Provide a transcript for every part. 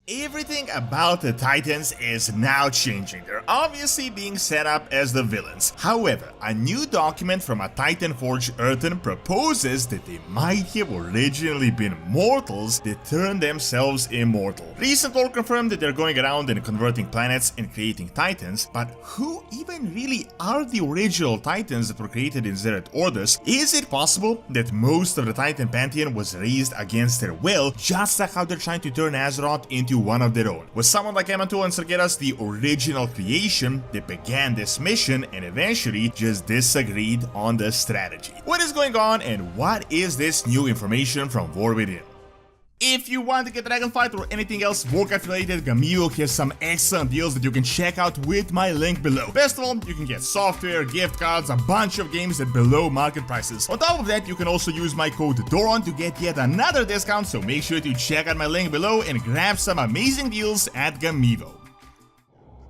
Everything about the Titans is now changing. They're obviously being set up as the villains. However, a new document from a Titan Forge Earthen proposes that they might have originally been mortals that turned themselves immortal. Recent lore confirmed that they're going around and converting planets and creating Titans, but who even really are the original Titans that were created in Zereth Orders? Is it possible that most of the Titan Pantheon was raised against their will, just like how they're trying to turn Azeroth into one of their own? Was someone like Amantul and Sargeras the original creation that began this mission and eventually just disagreed on the strategy? What is going on and what is this new information from War Within? If you want to get Dragonflight or anything else Warcraft related, Gamigo has some excellent deals that you can check out with my link below. Best of all, you can get software, gift cards, a bunch of games at below market prices. On top of that, you can also use my code DORON to get yet another discount, so make sure to check out my link below and grab some amazing deals at Gamigo.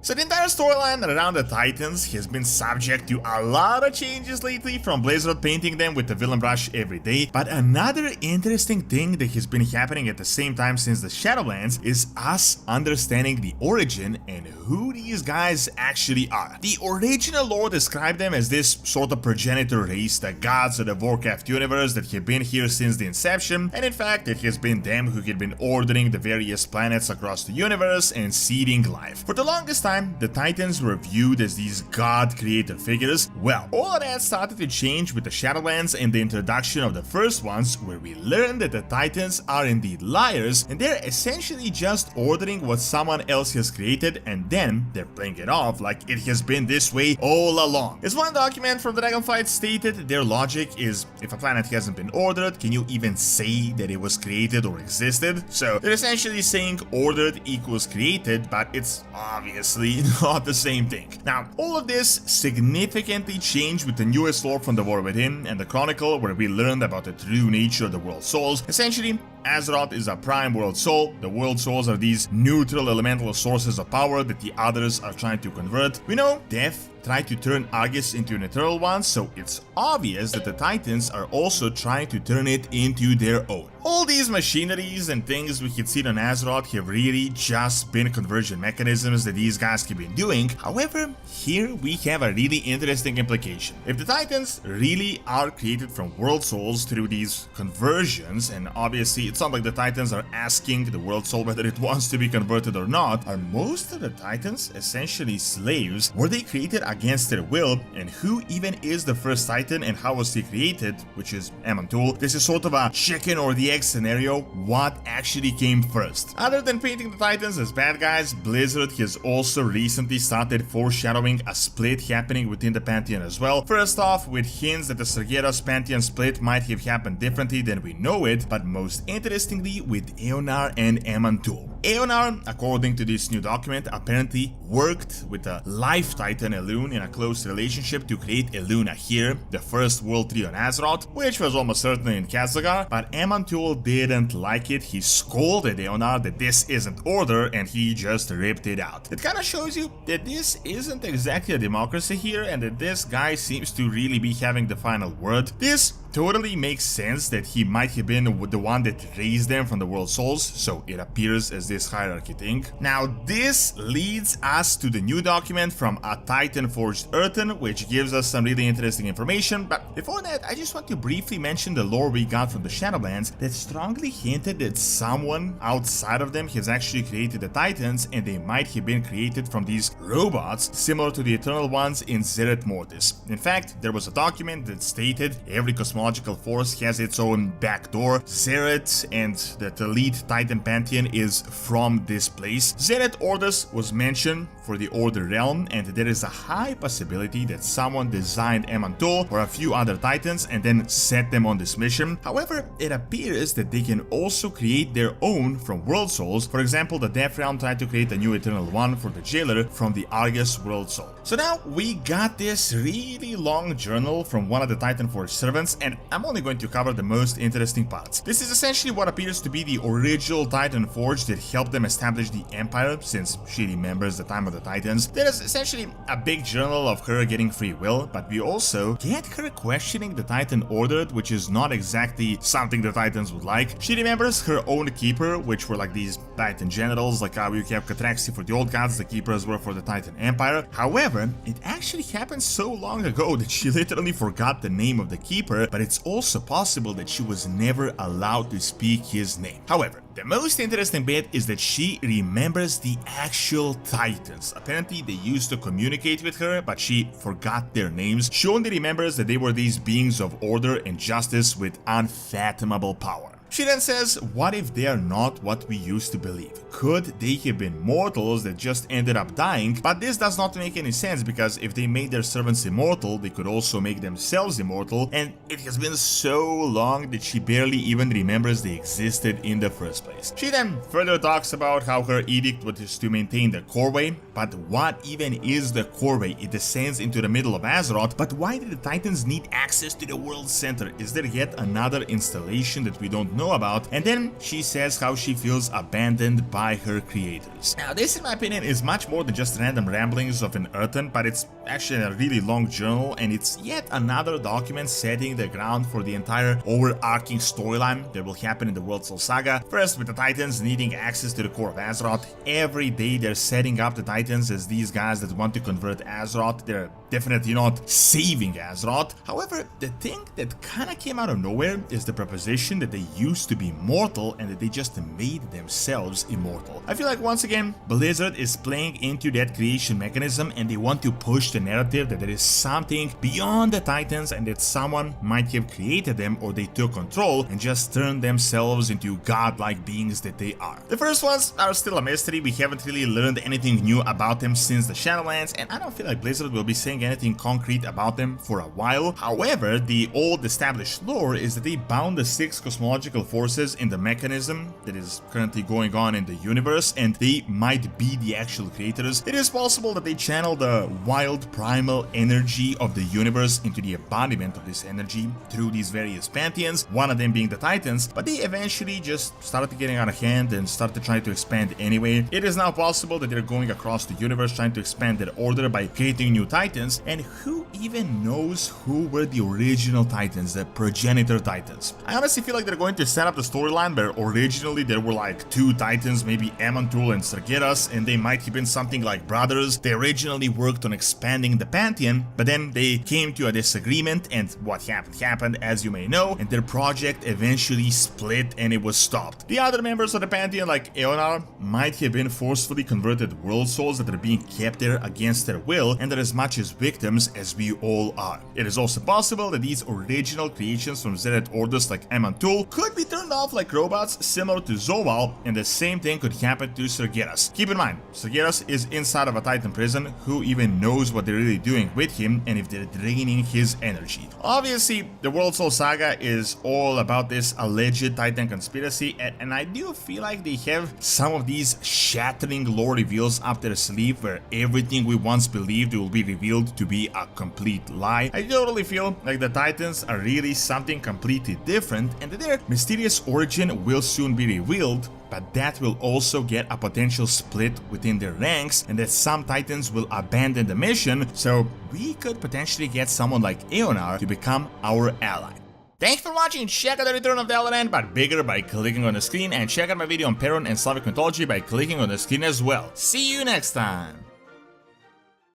So the entire storyline around the Titans has been subject to a lot of changes lately, from Blizzard painting them with the villain brush every day, but another interesting thing that has been happening at the same time since the Shadowlands is us understanding the origin and who these guys actually are. The original lore described them as this sort of progenitor race, the gods of the Warcraft universe that have been here since the inception, and in fact it has been them who had been ordering the various planets across the universe and seeding life. For the longest time, the Titans were viewed as these god-created figures. Well, all of that started to change with the Shadowlands and the introduction of the first ones, where we learned that the Titans are indeed liars, and they're essentially just ordering what someone else has created, and then they're playing it off like it has been this way all along. As one document from the Dragonflight stated, their logic is, if a planet hasn't been ordered, can you even say that it was created or existed? So they're essentially saying ordered equals created, but it's obviously not the same thing. Now, all of this significantly changed with the newest lore from the War Within and the Chronicle, where we learned about the true nature of the World Souls. Essentially, Azeroth is a prime World Soul. The World Souls are these neutral elemental sources of power that the others are trying to convert. We know Death tried to turn Argus into an Eternal One, so it's obvious that the Titans are also trying to turn it into their own. All these machineries and things we had seen on Azeroth have really just been conversion mechanisms that these guys have been doing. However, here we have a really interesting implication. If the Titans really are created from World Souls through these conversions, and obviously it's not like the Titans are asking the World Soul whether it wants to be converted or not, are most of the Titans essentially slaves? Were they created against their will? And who even is the first Titan and how was he created, which is Amantul? This is sort of a chicken or the egg scenario. What actually came first? Other than painting the Titans as bad guys, Blizzard has also recently started foreshadowing a split happening within the Pantheon as well. First off, with hints that the Sargeras Pantheon split might have happened differently than we know it, but most interestingly with Eonar and Amantul. Eonar, according to this new document, apparently worked with a life Titan Elune in a close relationship to create Eluna here, the first World Tree on Azeroth, which was almost certainly in Khazdagar, but Amantul didn't like it. He scolded Eonar that this isn't order and he just ripped it out. It kinda shows you that this isn't exactly a democracy here and that this guy seems to really be having the final word. This totally makes sense that he might have been the one that raised them from the World Souls, so it appears as this hierarchy thing. Now this leads us to the new document from a Titan Forged Earthen, which gives us some really interesting information, but before that I just want to briefly mention the lore we got from the Shadowlands that strongly hinted that someone outside of them has actually created the Titans, and they might have been created from these robots similar to the Eternal Ones in Zereth Mortis. In fact, there was a document that stated every cosmological force has its own backdoor. Zereth and the elite Titan Pantheon is from this place. Zereth Orders was mentioned for the Order realm, and there is a high possibility that someone designed Amantul or a few other Titans and then set them on this mission. However, it appears that they can also create their own from World Souls. For example, the Death Realm tried to create a new Eternal One for the Jailer from the Argus World Soul. So now we got this really long journal from one of the Titan Forge servants, and I'm only going to cover the most interesting parts. This is essentially what appears to be the original Titan Forge that helped them establish the Empire, since she remembers the time of the Titans. There is essentially a big journal of her getting free will, but we also get her questioning the Titan Order, which is not exactly something the Titans would like. She remembers her own Keeper, which were like these Titan generals, like how you have Catraxi for the old gods, the Keepers were for the Titan Empire. However, it actually happened so long ago that she literally forgot the name of the Keeper, but it's also possible that she was never allowed to speak his name. However, the most interesting bit is that she remembers the actual Titans. Apparently they used to communicate with her, but she forgot their names. She only remembers that they were these beings of order and justice with unfathomable power. She then says, what if they are not what we used to believe? Could they have been mortals that just ended up dying? But this does not make any sense, because if they made their servants immortal, they could also make themselves immortal, and it has been so long that she barely even remembers they existed in the first place. She then further talks about how her edict was to maintain the Coreway, but what even is the Coreway? It descends into the middle of Azeroth, but why did the Titans need access to the world center? Is there yet another installation that we don't know about? And then she says how she feels abandoned by her creators. Now this, in my opinion, is much more than just random ramblings of an Earthen, but it's actually a really long journal, and it's yet another document setting the ground for the entire overarching storyline that will happen in the World Soul Saga. First, with the Titans needing access to the core of Azeroth. Every day they're setting up the Titans as these guys that want to convert Azeroth. They're definitely not saving Azeroth. However, the thing that kinda came out of nowhere is the proposition that they used to be mortal and that they just made themselves immortal. I feel like once again Blizzard is playing into that creation mechanism, and they want to push the narrative that there is something beyond the Titans and that someone might have created them, or they took control and just turned themselves into godlike beings that they are. The first ones are still a mystery. We haven't really learned anything new about them since the Shadowlands, and I don't feel like Blizzard will be saying anything concrete about them for a while. However, the old established lore is that they bound the 6 cosmological forces in the mechanism that is currently going on in the universe, and they might be the actual creators. It is possible that they channel the wild primal energy of the universe into the embodiment of this energy through these various pantheons, one of them being the Titans, but they eventually just started getting out of hand and started trying to expand anyway. It is now possible that they're going across the universe trying to expand their order by creating new Titans, and who even knows who were the original Titans, the progenitor Titans. I honestly feel like they're going to set up the storyline where originally there were like 2 Titans, maybe Amantul and Sargeras, and they might have been something like brothers. They originally worked on expanding the Pantheon, but then they came to a disagreement, and what happened, as you may know, and their project eventually split and it was stopped. The other members of the Pantheon, like Eonar, might have been forcefully converted world souls that are being kept there against their will, and are as much as victims as we all are. It is also possible that these original creations from Zereth orders like Amantul could be turned off like robots similar to Zoval, and the same thing could happen to Sargeras. Keep in mind, Sargeras is inside of a Titan prison. Who even knows what they're really doing with him and if they're draining his energy? Obviously, the World Soul Saga is all about this alleged Titan conspiracy, and I do feel like they have some of these shattering lore reveals up their sleeve, where everything we once believed will be revealed to be a complete lie. I totally feel like the Titans are really something completely different, and that their mysterious origin will soon be revealed, but that will also get a potential split within their ranks, and that some Titans will abandon the mission, so we could potentially get someone like Eonar to become our ally. Thanks for watching. Check out the Return of the Elden, but bigger, by clicking on the screen, and check out my video on Perun and Slavic mythology by clicking on the screen as well. See you next time!